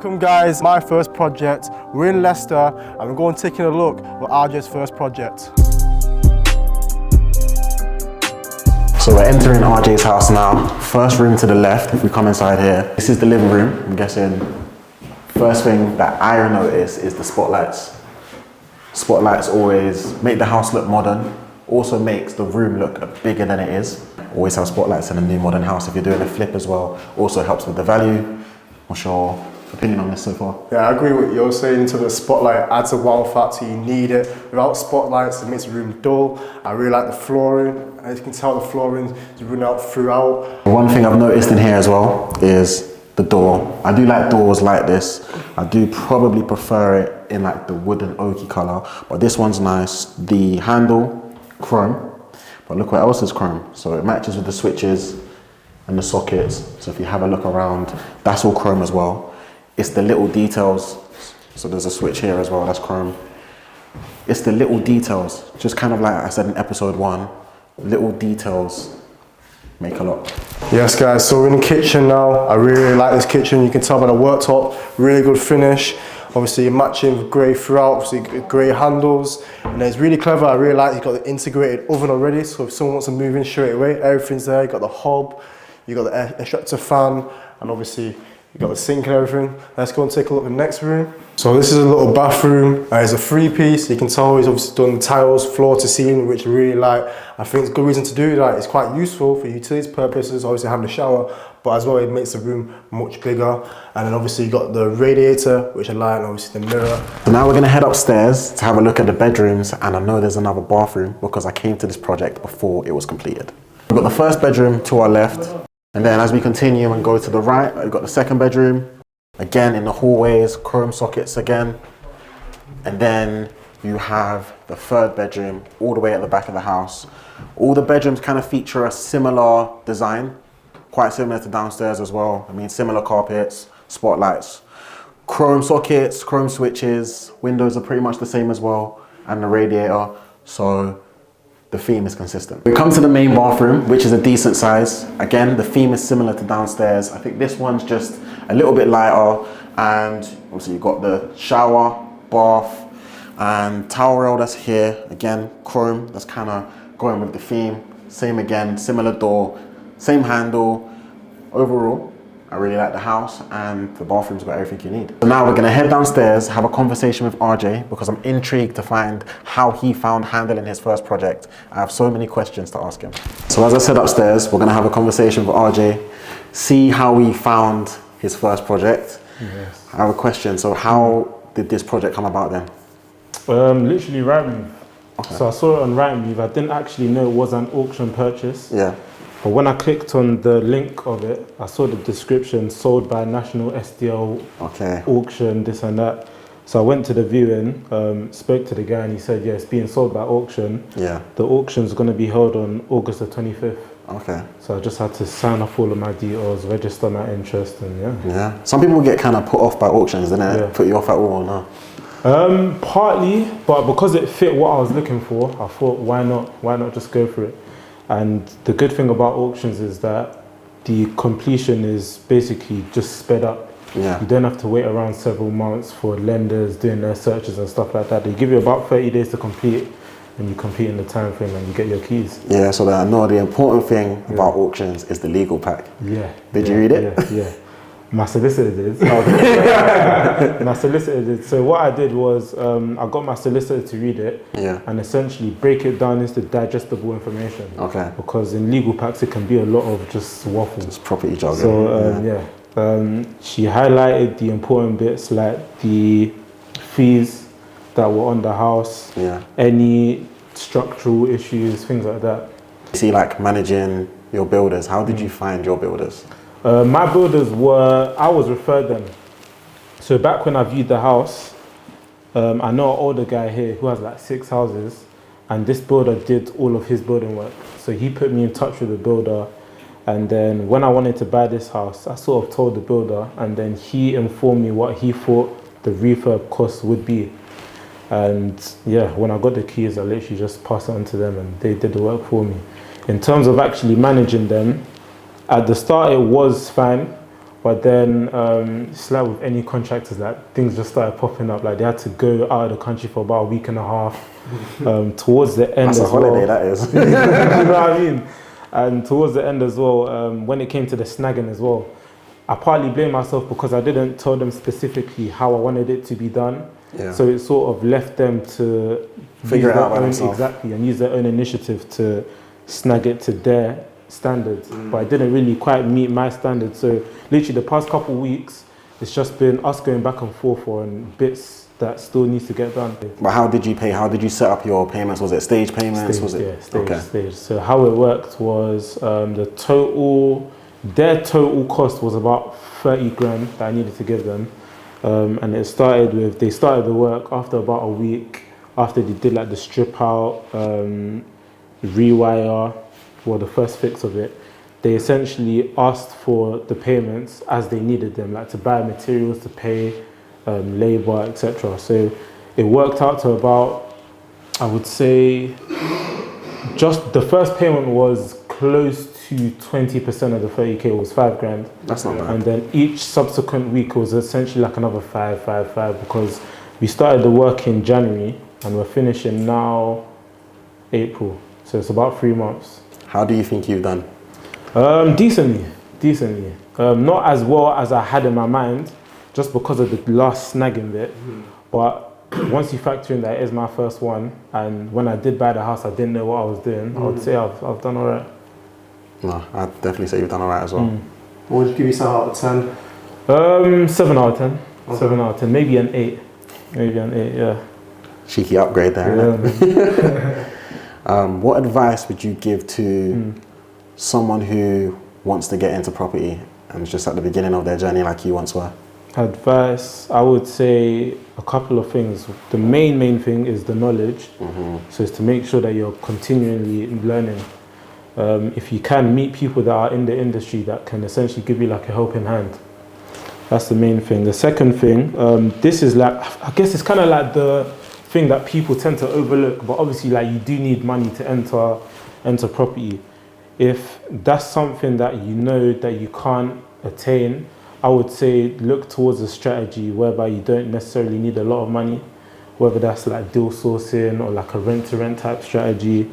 Welcome guys, my first project. We're in Leicester and we're going taking a look at RJ's first project. So we're entering RJ's house now. First room to the left, if we come inside here. This is the living room, I'm guessing. First thing that I notice is the spotlights. Spotlights always make the house look modern, also makes the room look bigger than it is. Always have spotlights in a new modern house if you're doing a flip as well. Also helps with the value. What's your opinion on this so far? Yeah, I agree with what you're saying. To the spotlight adds a wow factor, you need it. Without spotlights, it makes the room dull. I really like the flooring. As you can tell, the flooring is running out throughout. One thing I've noticed in here as well is the door. I do like doors like this. I do probably prefer it in like the wooden oaky color, but this one's nice. The handle, chrome, but look what else is chrome. So it matches with the switches and the sockets. So if you have a look around, that's all chrome as well. It's the little details. So there's a switch here as well, that's chrome. It's the little details, just kind of like I said in episode 1, little details make a lot. Yes guys, so we're in the kitchen now. I really like this kitchen. You can tell by the worktop, really good finish. Obviously matching with grey throughout, obviously grey handles. And it's really clever, I really like you've got the integrated oven already. So if someone wants to move in straight away, everything's there. You've got the hob, you've got the air extractor fan, and obviously you've got the sink and everything. Let's go and take a look at the next room. So this is a little bathroom. It's a 3-piece. You can tell he's obviously done tiles, floor to ceiling, which I really like. I think it's a good reason to do that. It's quite useful for utilities purposes, obviously having a shower, but as well it makes the room much bigger. And then obviously you got the radiator, which I like, and obviously the mirror. So now we're gonna head upstairs to have a look at the bedrooms, and I know there's another bathroom because I came to this project before it was completed. We've got the first bedroom to our left, and then as we continue and go to the right, we've got the second bedroom. Again, in the hallways, chrome sockets again. And then you have the third bedroom all the way at the back of the house. All the bedrooms kind of feature a similar design, quite similar to downstairs as well. I mean, similar carpets, spotlights, chrome sockets, chrome switches, windows are pretty much the same as well, and the radiator. So the theme is consistent. We come to the main bathroom, which is a decent size. Again, the theme is similar to downstairs. I think this one's just a little bit lighter, and obviously you've got the shower, bath, and towel rail that's here. Again, chrome, that's kind of going with the theme. Same again, similar door, same handle. Overall, I really like the house, and the bathroom's got everything you need. So now we're gonna head downstairs, have a conversation with RJ, because I'm intrigued to find how he found handling his first project. I have so many questions to ask him. So as I said upstairs, we're gonna have a conversation with RJ, see how he found his first project. Yes. I have a question, so how did this project come about then? Literally Rightmove. Okay. So I saw it on Rightmove. I didn't actually know it was an auction purchase. Yeah. But when I clicked on the link of it, I saw the description, sold by National SDL Okay. auction, this and that. So I went to the viewing, spoke to the guy, and he said, yeah, it's being sold by auction. Yeah. The auction's going to be held on August the 25th. Okay. So I just had to sign off all of my details, register my interest, and yeah. Yeah. Some people get kind of put off by auctions, didn't it? Yeah. Put you off at all, no? Partly, but because it fit what I was looking for, I thought, why not just go for it? And the good thing about auctions is that the completion is basically just sped up. Yeah. You don't have to wait around several months for lenders doing their searches and stuff like that. They give you about 30 days to complete, and you complete in the time frame and you get your keys. Yeah, so that I know the important thing about auctions is the legal pack. Yeah. Did you read it? Yeah. My solicitor did. My solicitor did. So what I did was I got my solicitor to read it and essentially break it down into digestible information. Okay. Because in legal packs it can be a lot of just waffle. It's property jargon. So she highlighted the important bits like the fees that were on the house, any structural issues, things like that. See, like managing your builders, how did you find your builders? My builders I was referred them. So back when I viewed the house, I know an older guy here who has like 6 houses, and this builder did all of his building work. So he put me in touch with the builder, and then when I wanted to buy this house, I sort of told the builder, and then he informed me what he thought the refurb cost would be. And yeah, when I got the keys, I literally just passed it on to them and they did the work for me. In terms of actually managing them, at the start it was fine, But then, it's like with any contractors, like things just started popping up. Like they had to go out of the country for about a week and a half. Towards the end That's as a holiday, well. that is. You know what I mean? And towards the end as well, when it came to the snagging as well, I partly blame myself because I didn't tell them specifically how I wanted it to be done. Yeah. So it sort of left them to Figure use it out their by own, themselves. exactly, and use their own initiative to snag it to their standards. But it didn't really quite meet my standards. So literally the past couple of weeks, it's just been us going back and forth on bits that still needs to get done. But how did you pay? How did you set up your payments? Was it stage payments? Was it? Stage. So how it worked was their total cost was about 30 grand that I needed to give them. And they started the work after about a week, after they did like the strip out, rewire, well, the first fix of it. They essentially asked for the payments as they needed them, like to buy materials, to pay labor, etc. So it worked out to about, I would say, just the first payment was close to 20% of the 30k, was 5 grand. That's not bad. And then each subsequent week was essentially like another 5, because we started the work in January and we're finishing now April. So it's about 3 months. How do you think you've done? Decently. Not as well as I had in my mind, just because of the last snagging bit. But once you factor in that it is my first one, and when I did buy the house, I didn't know what I was doing, I would say I've done all right. No, I'd definitely say you've done all right as well. What would you give yourself out of 10? 7 out of 10. 7 out of 10. Maybe an 8. Yeah. Cheeky upgrade there. Yeah. What advice would you give to someone who wants to get into property and is just at the beginning of their journey like you once were? Advice, I would say a couple of things. The main thing is the knowledge. So it's to make sure that you're continually learning. If you can meet people that are in the industry that can essentially give you like a helping hand. That's the main thing. The second thing, this is like, I guess it's kind of like the thing that people tend to overlook, but obviously like you do need money to enter property. If that's something that you know that you can't attain, I would say look towards a strategy whereby you don't necessarily need a lot of money, whether that's like deal sourcing or like a rent-to-rent type strategy.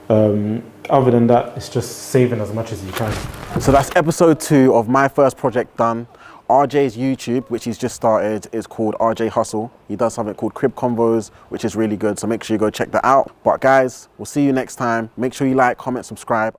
Other than that, it's just saving as much as you can. So that's episode 2 of my first project done. RJ's YouTube, which he's just started, is called RJ Hustle. He does something called Crib Convos, which is really good, so make sure you go check that out. But guys, we'll see you next time. Make sure you like, comment, subscribe.